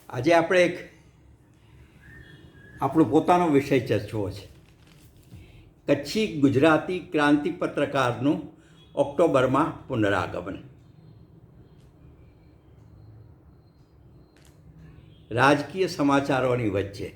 આજે આપણે એક આપણો પોતાનો વિષય ચર્ચવો છે. કચ્છી ગુજરાતી ક્રાંતિ પત્રકારનું ઓક્ટોબરમાં પુનરાગમન. રાજકીય સમાચારોની વચ્ચે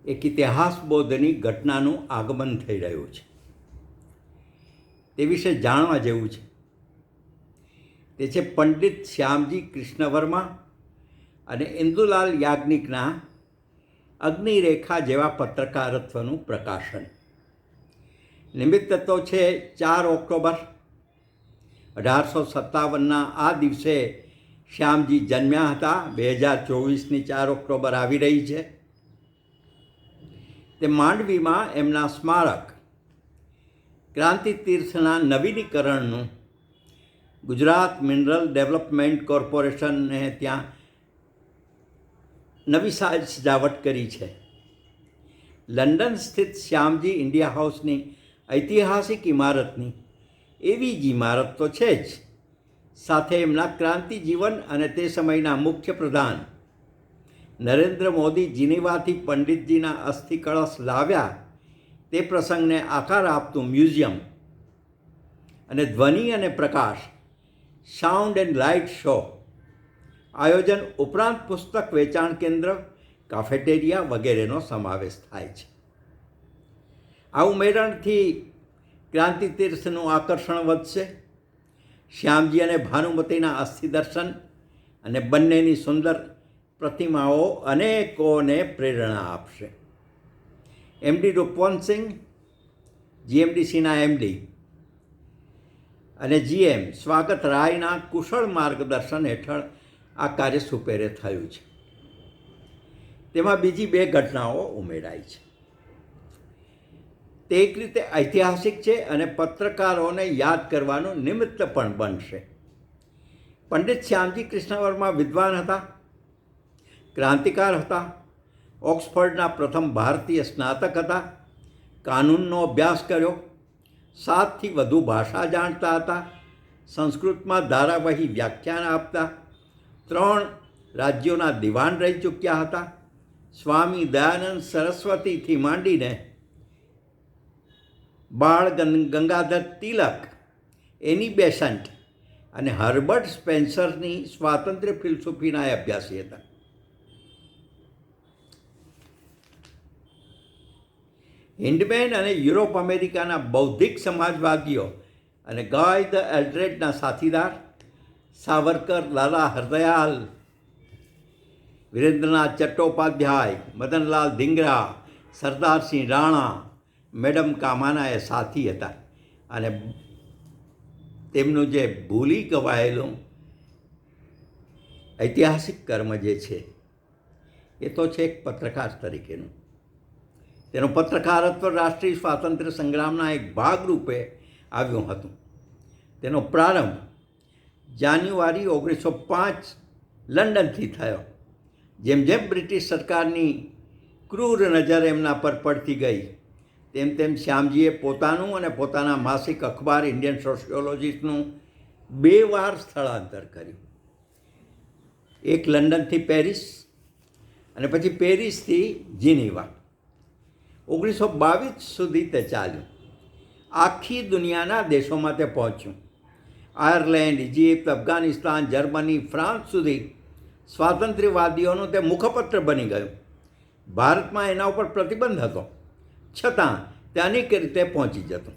એક ઇતિહાસબોધની ઘટનાનું આગમન થઈ રહ્યું છે. તે વિશે જાણવા જેવું છે. તે છે પંડિત શ્યામજી કૃષ્ણ વર્મા અને ઇન્દુલાલ યાજ્ઞિકના અગ્નિરેખા જેવા પત્રકારત્વનું પ્રકાશન. નિમિત્ત તો છે 4 ઓક્ટોબર 1857ના આ દિવસે શ્યામજી જન્મ્યા હતા. 2024ની 4 ઓક્ટોબર આવી રહી છે. તે માંડવીમાં એમના સ્મારક ક્રાંતિ તીર્થના નવીનીકરણનું ગુજરાત મિનરલ ડેવલપમેન્ટ કોર્પોરેશને ત્યાં નવી સજાવટ કરી છે. લંડન સ્થિત શ્યામજી ઇન્ડિયા હાઉસની ઐતિહાસિક ઇમારતની એવી જ ઇમારત તો છે જ, સાથે એમના ક્રાંતિ જીવન અને તે સમયના મુખ્ય પ્રધાન નરેન્દ્ર મોદી જીનીવાથી પંડિતજીના અસ્થિ કળશ લાવ્યા તે પ્રસંગને આકાર આપતું મ્યુઝિયમ અને ધ્વનિ અને પ્રકાશ સાઉન્ડ એન્ડ લાઇટ શો આયોજન ઉપરાંત પુસ્તક વેચાણ કેન્દ્ર, કાફેટેરિયા વગેરેનો સમાવેશ થાય છે. આ ઉમેરણથી ક્રાંતિ તીર્થનું આકર્ષણ વધશે. શ્યામજી અને ભાનુમતીના અસ્થિ દર્શન અને બંનેની સુંદર પ્રતિમાઓ અનેકોને પ્રેરણા આપશે. એમડી રૂપવંતસિંહ, જીએમડીસીના એમડી અને જીએમ સ્વાગત રાયના કુશળ માર્ગદર્શન હેઠળ આ કાર્ય સુપેરે થયું છે. તેમાં બીજી 2 ઘટનાઓ ઉમેરાઈ છે. તે એક રીતે ઐતિહાસિક છે અને પત્રકારોને યાદ કરવાનું નિમિત્ત પણ બનશે. પંડિત શ્યામજી કૃષ્ણ વર્મા વિદ્વાન હતા, ક્રાંતિકાર હતા, ઓક્સફર્ડના પ્રથમ ભારતીય સ્નાતક હતા, કાનૂનનો અભ્યાસ કર્યો, 7થી વધુ ભાષા જાણતા હતા, સંસ્કૃતમાં ધારાવાહી વ્યાખ્યાન આપતા, 3 રાજ્યોના દિવાન રહી ચૂક્યા હતા. સ્વામી દયાનંદ સરસ્વતીથી માંડીને બાળ ગંગાધર તિલક, એની બેસન્ટ અને હર્બર્ટ સ્પેન્સરની સ્વાતંત્ર્ય ફિલસૂફીના અભ્યાસી હતા. હિન્ડમેન અને યુરોપ અમેરિકાના બૌદ્ધિક સમાજવાદીઓ અને ગાય ધ એલ્ડ્રેડના સાથીદાર, સાવરકર, લાલા હરદયાલ, વિરેન્દ્રનાથ ચટ્ટોપાધ્યાય, મદનલાલ ધીંગરા, સરદારસિંહ રાણા, મેડમ કામાના એ સાથી હતા. અને તેમનું જે ભૂલી ગવાયેલું ઐતિહાસિક કર્મ જે છે એ તો છે એક પત્રકાર તરીકેનું. તેનું પત્રકારત્વ રાષ્ટ્રીય સ્વાતંત્ર્ય સંગ્રામના એક ભાગરૂપે આવ્યું હતું. તેનો પ્રારંભ જાન્યુઆરી 1905 લંડનથી થયો. જેમ જેમ બ્રિટિશ સરકારની ક્રૂર નજર એમના પર પડતી ગઈ તેમ તેમ શ્યામજીએ પોતાનું અને પોતાના માસિક અખબાર ઇન્ડિયન સોશિયોલોજીસ્ટનું 2 વાર સ્થળાંતર કર્યું. એક લંડનથી પેરિસ અને પછી પેરિસથી જીનીવા. 1922 સુધી તે ચાલ્યું. આખી દુનિયાના દેશોમાં તે પહોંચ્યું. Ireland, Egypt, Afghanistan, Germany, France સુધી સ્વાતંત્ર્યવાદીઓનું તે મુખપત્ર બની ગયું. ભારતમાં એના ઉપર પ્રતિબંધ હતો, છતાં તે અનેક રીતે પહોંચી જતું.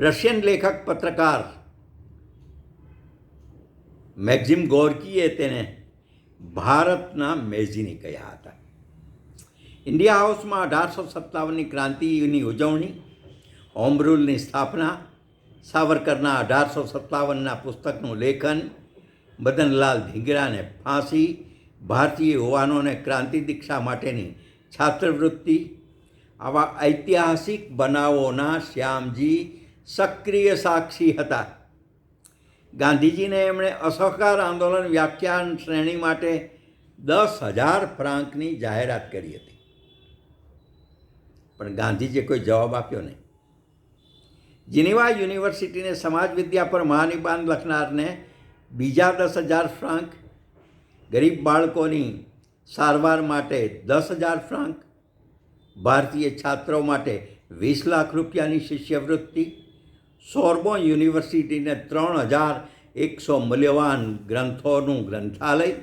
રશિયન લેખક પત્રકાર મેક્ઝિમ ગોર્કીએ તેને ભારતના મેઝિની કહ્યા હતા. ઇન્ડિયા હાઉસમાં 1857ની ક્રાંતિની ઉજવણી, હોમ રૂલની સ્થાપના, સાવરકરના 1857ના પુસ્તકનું લેખન, મદનલાલ ધીંગરાને ફાંસી, ભારતીય યુવાનોને ક્રાંતિ દીક્ષા માટેની છાત્રવૃત્તિ, આવા ઐતિહાસિક બનાવોના શ્યામજી સક્રિય સાક્ષી હતા. ગાંધીજીને એમણે અસહકાર આંદોલન વ્યાખ્યાન શ્રેણી માટે 10,000 ફ્રાંકની જાહેરાત કરી હતી, પણ ગાંધીજીએ કોઈ જવાબ આપ્યો નહીં. જીનીવા યુનિવર્સિટીને સમાજ વિદ્યા પર મહાનિબંધ લખનારને બીજા 10,000 ફ્રાંક ગરીબ બાળકોની સારવાર માટે 10,000 ફ્રાંક, ભારતીય છાત્રો માટે 20 લાખ રૂપિયાની શિષ્યવૃત્તિ, સોર્બોન યુનિવર્સિટીને 3,100 મૂલ્યવાન ગ્રંથોનું ગ્રંથાલય,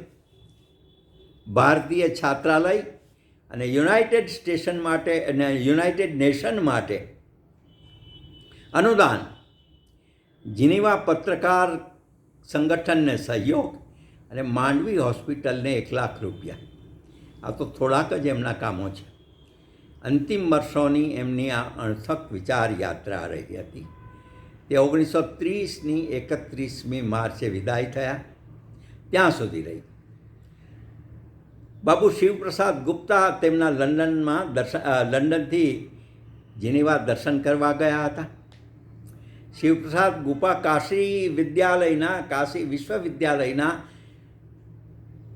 ભારતીય છાત્રાલય અને યુનાઇટેડ નેશન માટે અનુદાન, જીનીવા પત્રકાર સંગઠનને સહયોગ અને માંડવી હોસ્પિટલને 1 લાખ રૂપિયા. આ તો થોડાક જ એમના કામો છે. અંતિમ વર્ષોની એમની આ અણથક વિચાર યાત્રા રહી હતી. તે 1930ની 31મી માર્ચે વિદાય થયા, ત્યાં સુધી રહી. બાબુ શિવપ્રસાદ ગુપ્તા તેમના લંડનથી જીનીવા દર્શન કરવા ગયા હતા. શિવપ્રસાદ ગુપ્તા કાશી વિશ્વવિદ્યાલયના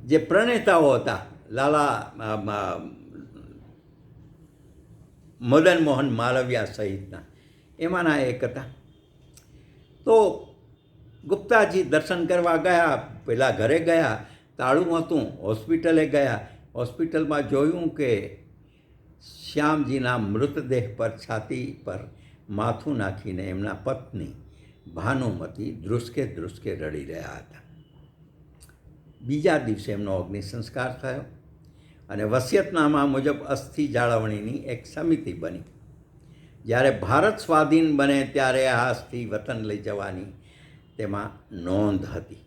જે પ્રણેતાઓ હતા, લાલા મદન મોહન માલવિયા સહિતના, એમાંના એક હતા. તો ગુપ્તાજી દર્શન કરવા ગયા, પેલા ઘરે ગયા, તાળું હતું. હોસ્પિટલે ગયા, હોસ્પિટલમાં જોયું કે શ્યામજીના મૃતદેહ પર છાતી પર માથું નાખીને એમના પત્ની ભાનુમતી ધ્રુસકે ધ્રુસકે રડી રહ્યા હતા. બીજા દિવસે એમનો અગ્નિ સંસ્કાર થયો અને વસિયતનામા મુજબ અસ્થિ જાળવણીની એક સમિતિ બની. જ્યારે ભારત સ્વાધીન બને ત્યારે આ અસ્થિ વતન લઈ જવાની તેમાં નોંધ હતી.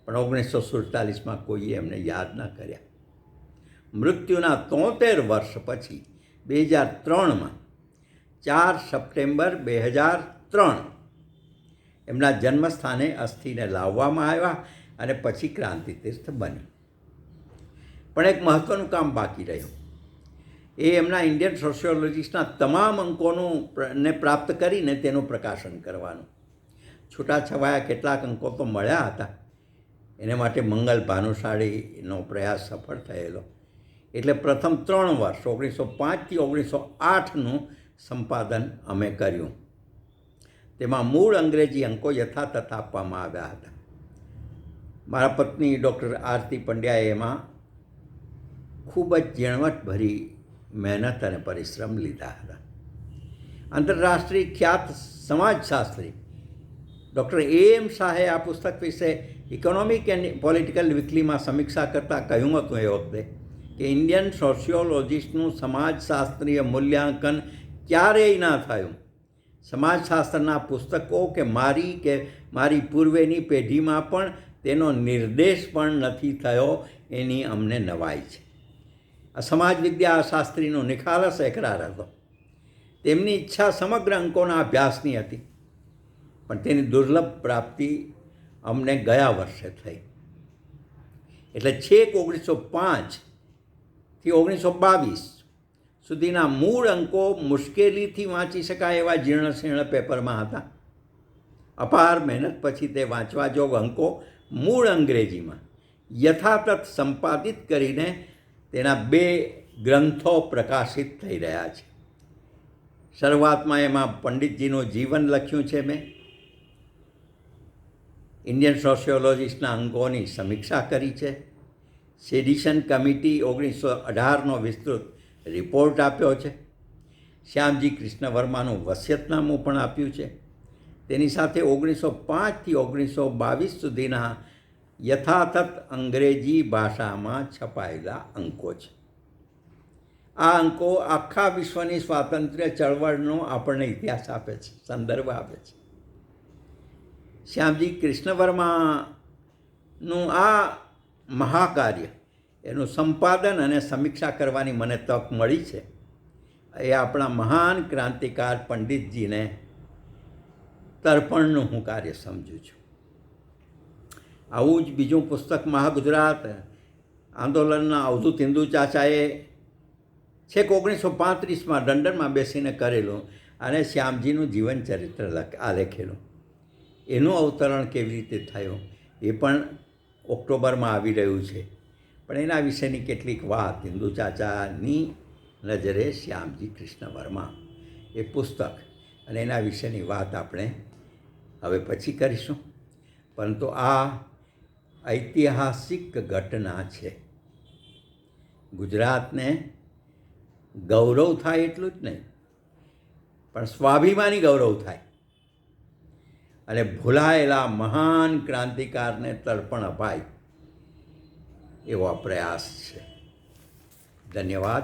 પણ 1947માં કોઈએ એમને યાદ ન કર્યા. મૃત્યુના 73 વર્ષ પછી 2003માં 4 સપ્ટેમ્બર 2003 એમના જન્મસ્થાને અસ્થિને લાવવામાં આવ્યા અને પછી ક્રાંતિ તીર્થ બની. પણ એક મહત્ત્વનું કામ બાકી રહ્યું. એ એમના ઇન્ડિયન સોશિયોલોજીસ્ટના તમામ અંકોનું પ્રાપ્ત કરીને તેનું પ્રકાશન કરવાનું. છૂટાછવાયા કેટલાક અંકો તો મળ્યા હતા. એને માટે મંગલ ભાનુશાળીનો પ્રયાસ સફળ થયેલો. એટલે પ્રથમ 3 વર્ષ 1905થી 1908નું સંપાદન અમે કર્યું. તેમાં મૂળ અંગ્રેજી અંકો યથાતથ આપવામાં આવ્યા હતા. મારા પત્ની ડૉક્ટર આરતી પંડ્યાએ એમાં ખૂબ જ ઝીણવટભરી મહેનત અને પરિશ્રમ લીધા હતા. આંતરરાષ્ટ્રીય ખ્યાત સમાજશાસ્ત્રી ડૉક્ટર A.M. શાહે આ પુસ્તક વિશે ઇકોનોમિક એન્ડ પોલિટિકલ વીકલીમાં સમીક્ષા કરતાં કહ્યું હતું એ વખતે કે ઇન્ડિયન સોશિયોલોજીસ્ટનું સમાજશાસ્ત્રીય મૂલ્યાંકન ક્યારેય ના થયું. સમાજશાસ્ત્રના પુસ્તકો કે મારી પૂર્વેની પેઢીમાં પણ તેનો નિર્દેશ પણ નથી થયો, એની અમને નવાઈ છે. આ સમાજ વિદ્યા શાસ્ત્રીનો નિખાલસ એકરાર હતો. તેમની ઈચ્છા સમગ્ર અંકોના અભ્યાસની હતી, પણ તેની દુર્લભ પ્રાપ્તિ અમને ગયા વર્ષે થઈ. એટલે છેક 1905થી 1922 સુધીના મૂળ અંકો મુશ્કેલીથી વાંચી શકાય એવા જીર્ણશીર્ણ પેપરમાં હતા. અપાર મહેનત પછી તે વાંચવા જોગ અંકો મૂળ અંગ્રેજીમાં યથાતથ સંપાદિત કરીને તેના 2 ગ્રંથો પ્રકાશિત થઈ રહ્યા છે. શરૂઆતમાં એમાં પંડિતજીનું જીવન લખ્યું છે મેં. ઇન્ડિયન સોશિયોલોજીસ્ટના અંકોની સમીક્ષા કરી છે. સેડિશન કમિટી 1918નો વિસ્તૃત રિપોર્ટ આપ્યો છે. શ્યામજી કૃષ્ણ વર્માનું વસિયતનામું પણ આપ્યું છે. તેની સાથે 1905થી 1922 સુધીના યથાતથ અંગ્રેજી ભાષામાં છપાયેલા અંકો છે. આ અંકો આખા વિશ્વની સ્વાતંત્ર્ય ચળવળનો આપણને ઇતિહાસ આપે છે, સંદર્ભ આપે છે. શ્યામજી કૃષ્ણ વર્માનું આ મહાકાર્ય, એનું સંપાદન અને સમીક્ષા કરવાની મને તક મળી છે. એ આપણા મહાન ક્રાંતિકાર પંડિતજીને તર્પણનું હું કાર્ય સમજું છું. આવું જ બીજું પુસ્તક મહાગુજરાત આંદોલનના અવધૂત હિન્દુ ચાચાએ છેક 1935માં લંડનમાં બેસીને કરેલું અને શ્યામજીનું જીવન ચરિત્ર આલેખેલું. એનું અવતરણ કેવી રીતે થયું એ પણ ઓક્ટોબરમાં આવી રહ્યું છે. પણ એના વિશેની કેટલીક વાત હિન્દુ ચાચાની નજરે શ્યામજી કૃષ્ણ વર્મા એ પુસ્તક અને એના વિશેની વાત આપણે હવે પછી કરીશું. પરંતુ આ ઐતિહાસિક ઘટના છે. ગુજરાતને ગૌરવ થાય એટલું જ નહીં, પણ સ્વાભિમાની ગૌરવ થાય અને ભૂલાયેલા મહાન ક્રાંતિકારને તર્પણ અપાય એવો પ્રયાસ છે. ધન્યવાદ.